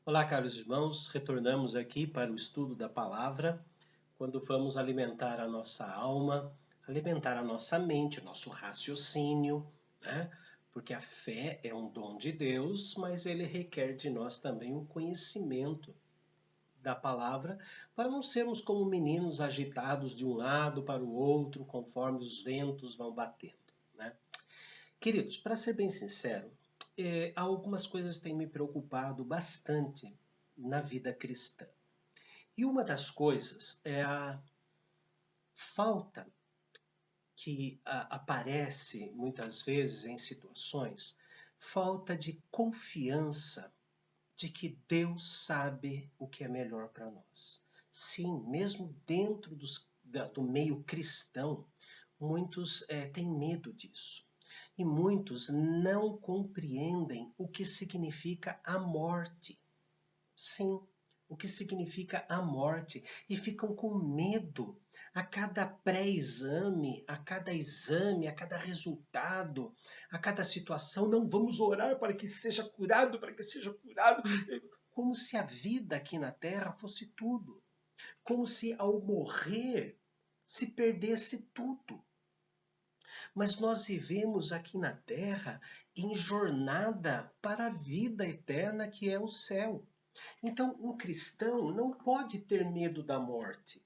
Olá, caros irmãos, retornamos aqui para o estudo da palavra, quando vamos alimentar a nossa alma, alimentar a nossa mente, o nosso raciocínio, né? Porque a fé é um dom de Deus, mas ele requer de nós também o conhecimento da palavra, para não sermos como meninos agitados de um lado para o outro, conforme os ventos vão batendo, né? Queridos, para ser bem sincero, algumas coisas têm me preocupado bastante na vida cristã. E uma das coisas é a falta que aparece muitas vezes em situações, falta de confiança de que Deus sabe o que é melhor para nós. Sim, mesmo dentro do meio cristão, muitos têm medo disso. E muitos não compreendem o que significa a morte. Sim, o que significa a morte. E ficam com medo a cada pré-exame, a cada exame, a cada resultado, a cada situação. Não, vamos orar para que seja curado, para que seja curado. Como se a vida aqui na Terra fosse tudo. Como se ao morrer se perdesse tudo. Mas nós vivemos aqui na Terra em jornada para a vida eterna que é o céu. Então, um cristão não pode ter medo da morte.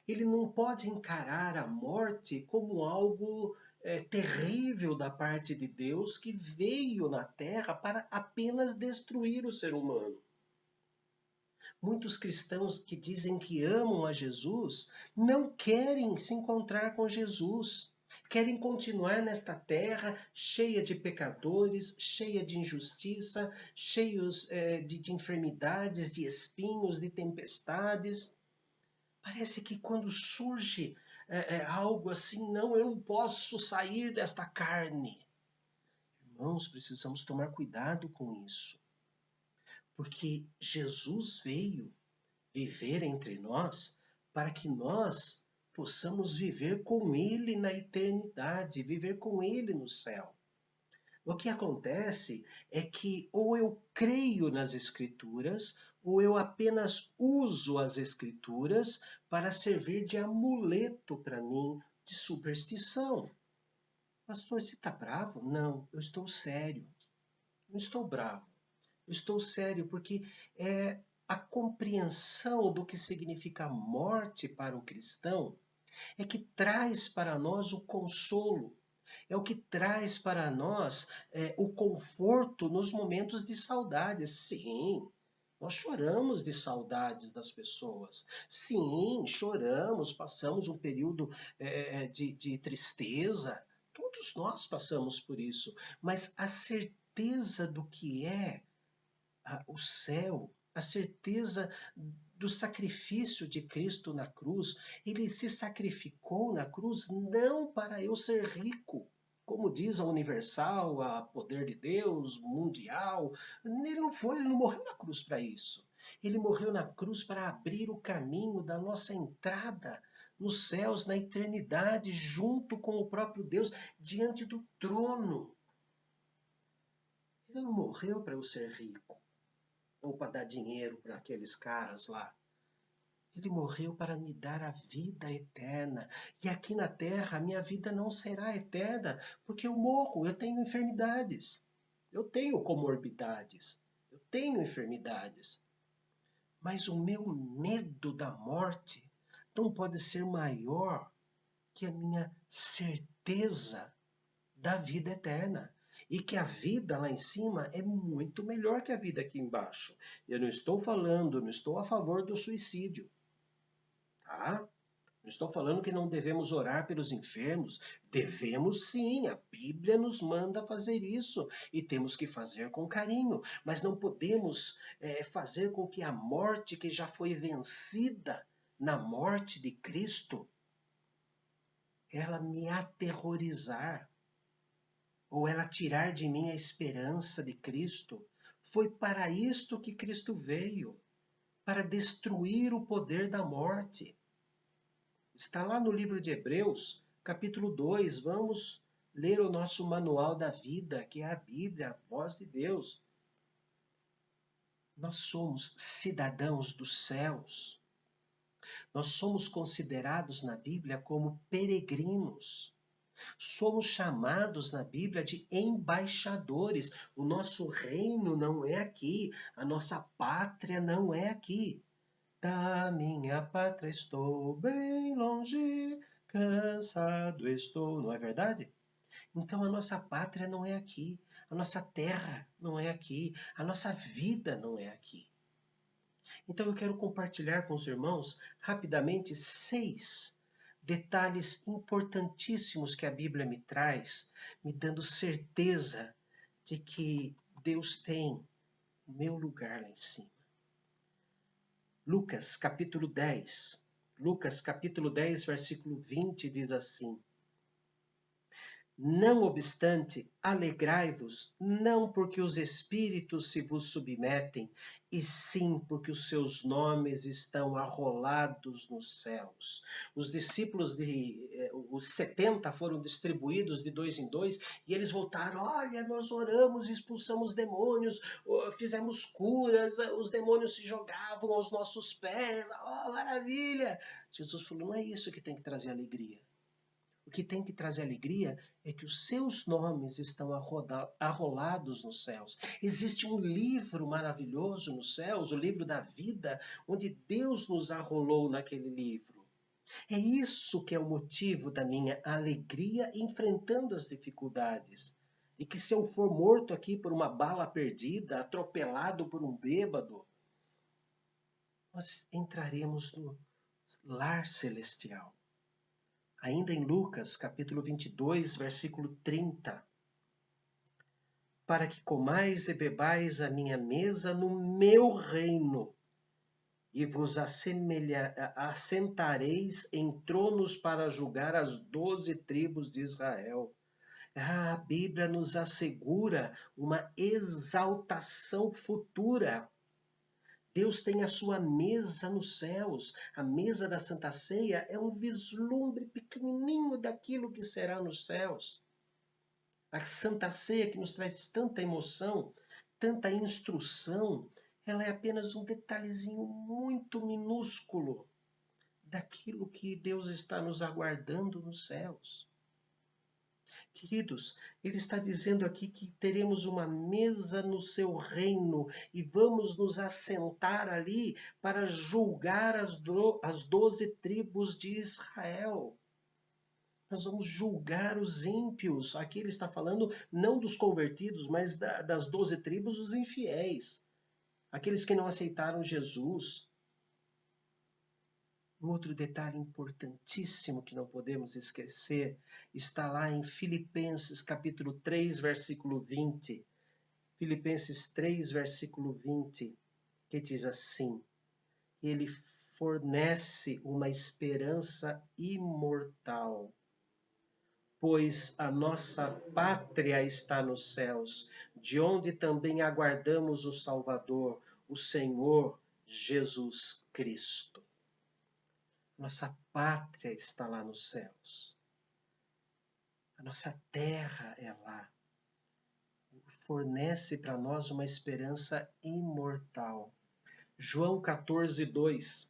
Ele não pode encarar a morte como algo terrível da parte de Deus que veio na Terra para apenas destruir o ser humano. Muitos cristãos que dizem que amam a Jesus não querem se encontrar com Jesus. Querem continuar nesta terra cheia de pecadores, cheia de injustiça, cheios de enfermidades, de espinhos, de tempestades. Parece que quando surge algo assim, não, eu não posso sair desta carne. Irmãos, precisamos tomar cuidado com isso. Porque Jesus veio viver entre nós para que nós possamos viver com Ele na eternidade, viver com Ele no céu. O que acontece é que ou eu creio nas Escrituras, ou eu apenas uso as Escrituras para servir de amuleto para mim, de superstição. Pastor, você está bravo? Não, eu estou sério. Não estou bravo. Eu estou sério porque a compreensão do que significa a morte para o cristão é que traz para nós o consolo, é o que traz para nós o conforto nos momentos de saudade. Sim, nós choramos de saudades das pessoas. Sim, choramos, passamos um período de tristeza. Todos nós passamos por isso. Mas a certeza do que é o céu, a certeza do sacrifício de Cristo na cruz. Ele se sacrificou na cruz não para eu ser rico, como diz a Universal, a Poder de Deus, Mundial. Ele não morreu na cruz para isso. Ele morreu na cruz para abrir o caminho da nossa entrada nos céus, na eternidade, junto com o próprio Deus, diante do trono. Ele não morreu para eu ser rico ou para dar dinheiro para aqueles caras lá. Ele morreu para me dar a vida eterna. E aqui na terra a minha vida não será eterna, porque eu morro, eu tenho enfermidades. Eu tenho comorbidades. Eu tenho enfermidades. Mas o meu medo da morte não pode ser maior que a minha certeza da vida eterna. E que a vida lá em cima é muito melhor que a vida aqui embaixo. Eu não estou falando, não estou a favor do suicídio. Tá? Não estou falando que não devemos orar pelos enfermos. Devemos sim, a Bíblia nos manda fazer isso. E temos que fazer com carinho. Mas não podemos fazer com que a morte que já foi vencida na morte de Cristo, ela me aterrorizar. Ou ela tirar de mim a esperança de Cristo. Foi para isto que Cristo veio, para destruir o poder da morte. Está lá no livro de Hebreus, capítulo 2. Vamos ler o nosso manual da vida, que é a Bíblia, a voz de Deus. Nós somos cidadãos dos céus. Nós somos considerados na Bíblia como peregrinos. Somos chamados na Bíblia de embaixadores. O nosso reino não é aqui, a nossa pátria não é aqui. Da minha pátria estou bem longe, cansado estou, não é verdade? Então a nossa pátria não é aqui, a nossa terra não é aqui, a nossa vida não é aqui. Então eu quero compartilhar com os irmãos rapidamente 6 detalhes importantíssimos que a Bíblia me traz, me dando certeza de que Deus tem o meu lugar lá em cima. Lucas capítulo 10. Lucas capítulo 10, versículo 20 diz assim: Não obstante, alegrai-vos, não porque os espíritos se vos submetem, e sim porque os seus nomes estão arrolados nos céus. Os discípulos os 70 foram distribuídos de 2 em 2, e eles voltaram, olha, nós oramos, expulsamos demônios, fizemos curas, os demônios se jogavam aos nossos pés, oh, maravilha! Jesus falou, não é isso que tem que trazer alegria. O que tem que trazer alegria é que os seus nomes estão arrolados nos céus. Existe um livro maravilhoso nos céus, o livro da vida, onde Deus nos arrolou naquele livro. É isso que é o motivo da minha alegria enfrentando as dificuldades. E que se eu for morto aqui por uma bala perdida, atropelado por um bêbado, nós entraremos no lar celestial. Ainda em Lucas, capítulo 22, versículo 30. Para que comais e bebais a minha mesa no meu reino, e vos assentareis em tronos para julgar as 12 tribos de Israel. A Bíblia nos assegura uma exaltação futura. Deus tem a sua mesa nos céus. A mesa da Santa Ceia é um vislumbre pequenininho daquilo que será nos céus. A Santa Ceia que nos traz tanta emoção, tanta instrução, ela é apenas um detalhezinho muito minúsculo daquilo que Deus está nos aguardando nos céus. Queridos, ele está dizendo aqui que teremos uma mesa no seu reino e vamos nos assentar ali para julgar as 12 tribos de Israel. Nós vamos julgar os ímpios. Aqui ele está falando não dos convertidos, mas das 12 tribos, os infiéis. Aqueles que não aceitaram Jesus. Um outro detalhe importantíssimo que não podemos esquecer está lá em Filipenses capítulo 3, versículo 20. Filipenses 3, versículo 20, que diz assim: Ele fornece uma esperança imortal, pois a nossa pátria está nos céus, de onde também aguardamos o Salvador, o Senhor Jesus Cristo. Nossa pátria está lá nos céus. A nossa terra é lá. Fornece para nós uma esperança imortal. João 14, 2.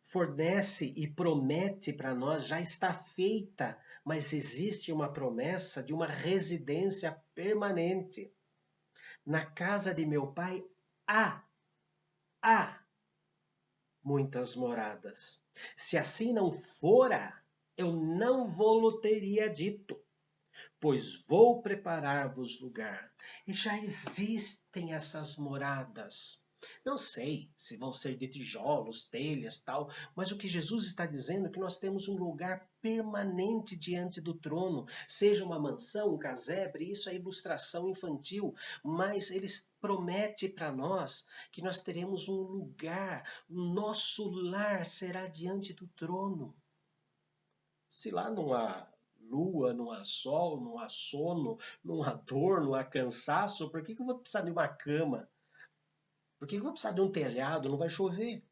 Fornece e promete para nós, já está feita, mas existe uma promessa de uma residência permanente. Na casa de meu pai há muitas moradas. Se assim não fora, eu não vou-lo teria dito, pois vou preparar-vos lugar. E já existem essas moradas. Não sei se vão ser de tijolos, telhas, tal, mas o que Jesus está dizendo é que nós temos um lugar permanente diante do trono, seja uma mansão, um casebre, isso é ilustração infantil, mas ele promete para nós que nós teremos um lugar, o nosso lar será diante do trono. Se lá não há lua, não há sol, não há sono, não há dor, não há cansaço, por que eu vou precisar de uma cama? Por que eu vou precisar de um telhado? Não vai chover.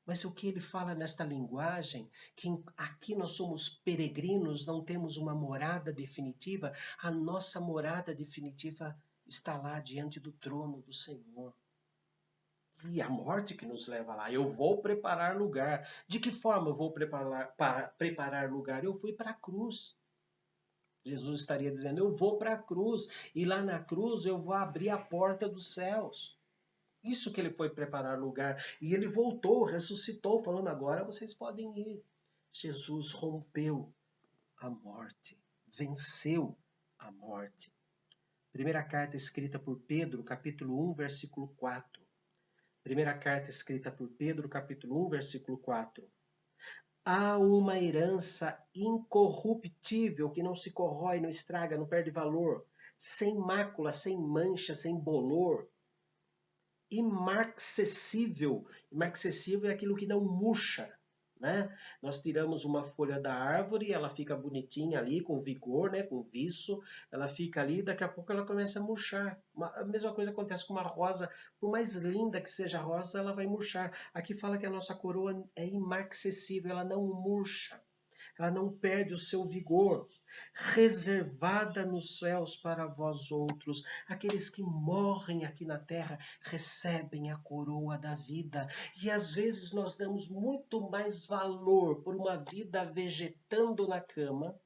Mas o que ele fala nesta linguagem, que aqui nós somos peregrinos, não temos uma morada definitiva, a nossa morada definitiva está lá diante do trono do Senhor. E a morte que nos leva lá. Eu vou preparar lugar. De que forma eu vou preparar lugar? Eu fui para a cruz. Jesus estaria dizendo, eu vou para a cruz. E lá na cruz eu vou abrir a porta dos céus. Isso que ele foi preparar lugar. E ele voltou, ressuscitou, falando, agora vocês podem ir. Jesus rompeu a morte. Venceu a morte. Primeira carta escrita por Pedro, capítulo 1, versículo 4. Primeira carta escrita por Pedro, capítulo 1, versículo 4. Há uma herança incorruptível que não se corrói, não estraga, não perde valor, sem mácula, sem mancha, sem bolor, imarcessível. Imarcessível é aquilo que não murcha. Né? Nós tiramos uma folha da árvore, ela fica bonitinha ali, com vigor, né? Com viço, ela fica ali, daqui a pouco ela começa a murchar. A mesma coisa acontece com uma rosa, por mais linda que seja a rosa, ela vai murchar. Aqui fala que a nossa coroa é imarcessível, ela não murcha, ela não perde o seu vigor. Reservada nos céus para vós outros, aqueles que morrem aqui na terra recebem a coroa da vida. E às vezes nós damos muito mais valor por uma vida vegetando na cama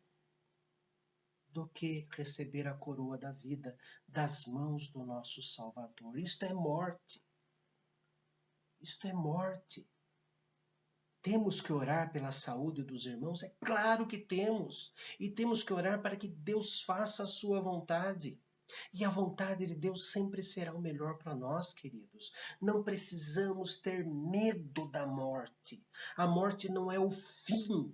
do que receber a coroa da vida das mãos do nosso Salvador. Isto é morte. Isto é morte. Temos que orar pela saúde dos irmãos? É claro que temos. E temos que orar para que Deus faça a sua vontade. E a vontade de Deus sempre será o melhor para nós, queridos. Não precisamos ter medo da morte. A morte não é o fim.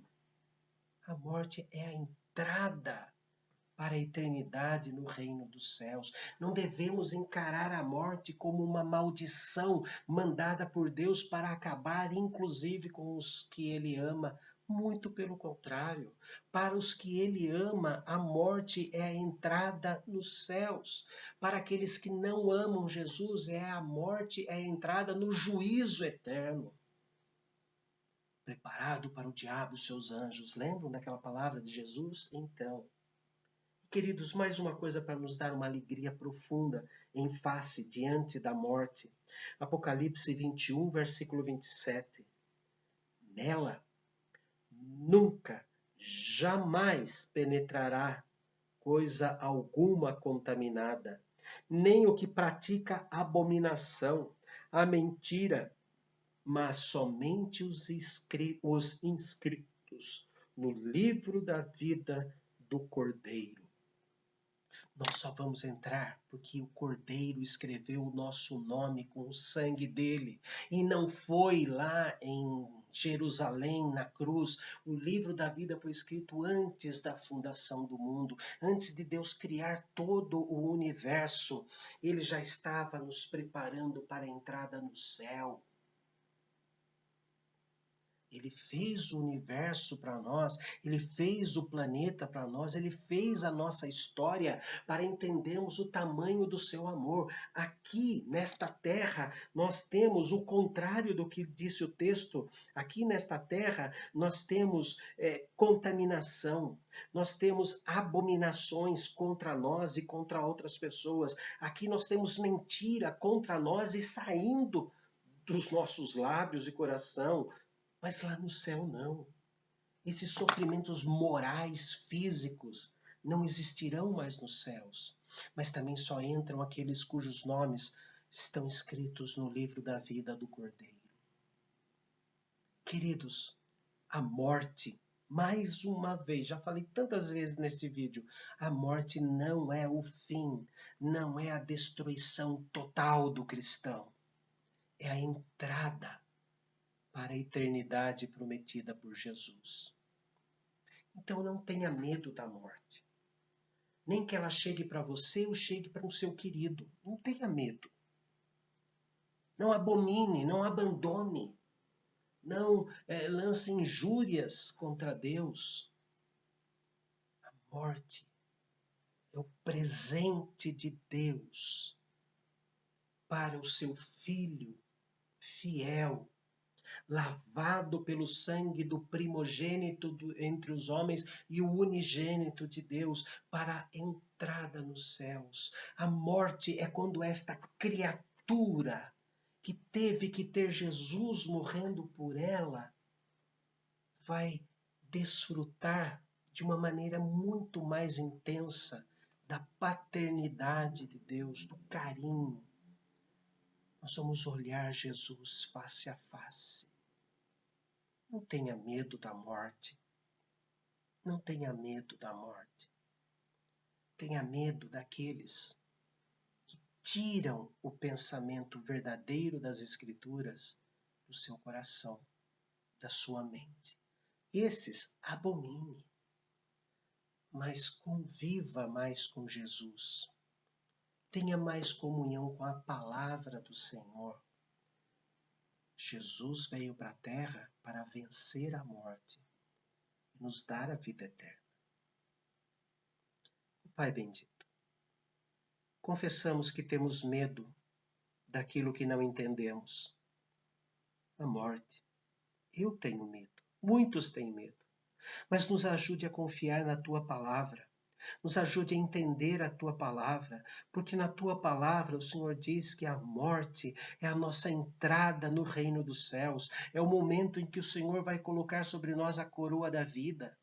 A morte é a entrada para a eternidade no reino dos céus. Não devemos encarar a morte como uma maldição mandada por Deus para acabar, inclusive, com os que Ele ama. Muito pelo contrário, para os que Ele ama, a morte é a entrada nos céus. Para aqueles que não amam Jesus, a morte é a entrada no juízo eterno. Preparado para o diabo e os seus anjos. Lembram daquela palavra de Jesus? Então, queridos, mais uma coisa para nos dar uma alegria profunda em face diante da morte. Apocalipse 21, versículo 27. Nela nunca, jamais penetrará coisa alguma contaminada, nem o que pratica abominação, a mentira, mas somente os inscritos no livro da vida do Cordeiro. Nós só vamos entrar porque o Cordeiro escreveu o nosso nome com o sangue dele. E não foi lá em Jerusalém, na cruz. O livro da vida foi escrito antes da fundação do mundo, antes de Deus criar todo o universo. Ele já estava nos preparando para a entrada no céu. Ele fez o universo para nós, ele fez o planeta para nós, ele fez a nossa história para entendermos o tamanho do seu amor. Aqui, nesta terra, nós temos o contrário do que disse o texto. Aqui nesta terra, nós temos contaminação, nós temos abominações contra nós e contra outras pessoas. Aqui nós temos mentira contra nós e saindo dos nossos lábios e coração. Mas lá no céu não. Esses sofrimentos morais, físicos, não existirão mais nos céus. Mas também só entram aqueles cujos nomes estão escritos no livro da vida do Cordeiro. Queridos, a morte, mais uma vez, já falei tantas vezes nesse vídeo, a morte não é o fim, não é a destruição total do cristão. É a entrada para a eternidade prometida por Jesus. Então não tenha medo da morte. Nem que ela chegue para você ou chegue para o seu querido. Não tenha medo. Não abomine, não abandone. Não lance injúrias contra Deus. A morte é o presente de Deus para o seu Filho fiel, lavado pelo sangue do primogênito entre os homens e o unigênito de Deus, para a entrada nos céus. A morte é quando esta criatura que teve que ter Jesus morrendo por ela, vai desfrutar de uma maneira muito mais intensa da paternidade de Deus, do carinho. Nós vamos olhar Jesus face a face. Não tenha medo da morte. Não tenha medo da morte. Tenha medo daqueles que tiram o pensamento verdadeiro das Escrituras do seu coração, da sua mente. Esses abomine, mas conviva mais com Jesus. Tenha mais comunhão com a palavra do Senhor. Jesus veio para a terra para vencer a morte e nos dar a vida eterna. Pai bendito, confessamos que temos medo daquilo que não entendemos. A morte. Eu tenho medo. Muitos têm medo. Mas nos ajude a confiar na Tua palavra. Nos ajude a entender a Tua palavra, porque na Tua palavra o Senhor diz que a morte é a nossa entrada no reino dos céus. É o momento em que o Senhor vai colocar sobre nós a coroa da vida.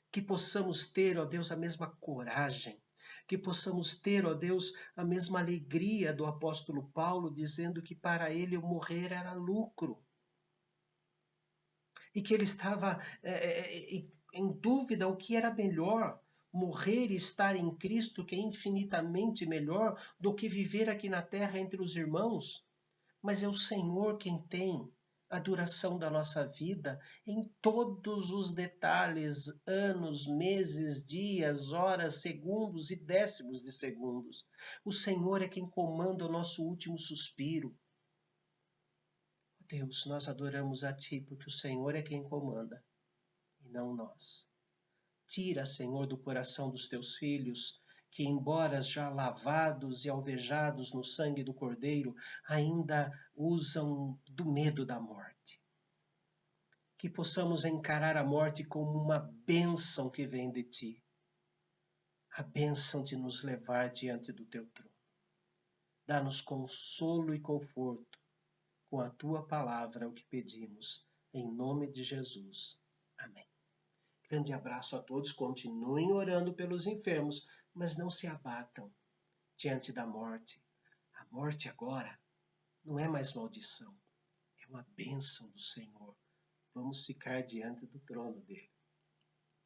Que possamos ter, ó Deus, a mesma coragem. Que possamos ter, ó Deus, a mesma alegria do apóstolo Paulo, dizendo que para ele o morrer era lucro. E que ele estava em dúvida o que era melhor, morrer e estar em Cristo, que é infinitamente melhor do que viver aqui na terra entre os irmãos. Mas é o Senhor quem tem a duração da nossa vida em todos os detalhes, anos, meses, dias, horas, segundos e décimos de segundos. O Senhor é quem comanda o nosso último suspiro. Deus, nós adoramos a Ti, porque o Senhor é quem comanda, e não nós. Tira, Senhor, do coração dos Teus filhos, que embora já lavados e alvejados no sangue do Cordeiro, ainda usam do medo da morte. Que possamos encarar a morte como uma bênção que vem de Ti. A bênção de nos levar diante do Teu trono. Dá-nos consolo e conforto. Com a Tua palavra é o que pedimos, em nome de Jesus. Amém. Grande abraço a todos, continuem orando pelos enfermos, mas não se abatam diante da morte. A morte agora não é mais maldição, é uma bênção do Senhor. Vamos ficar diante do trono dele.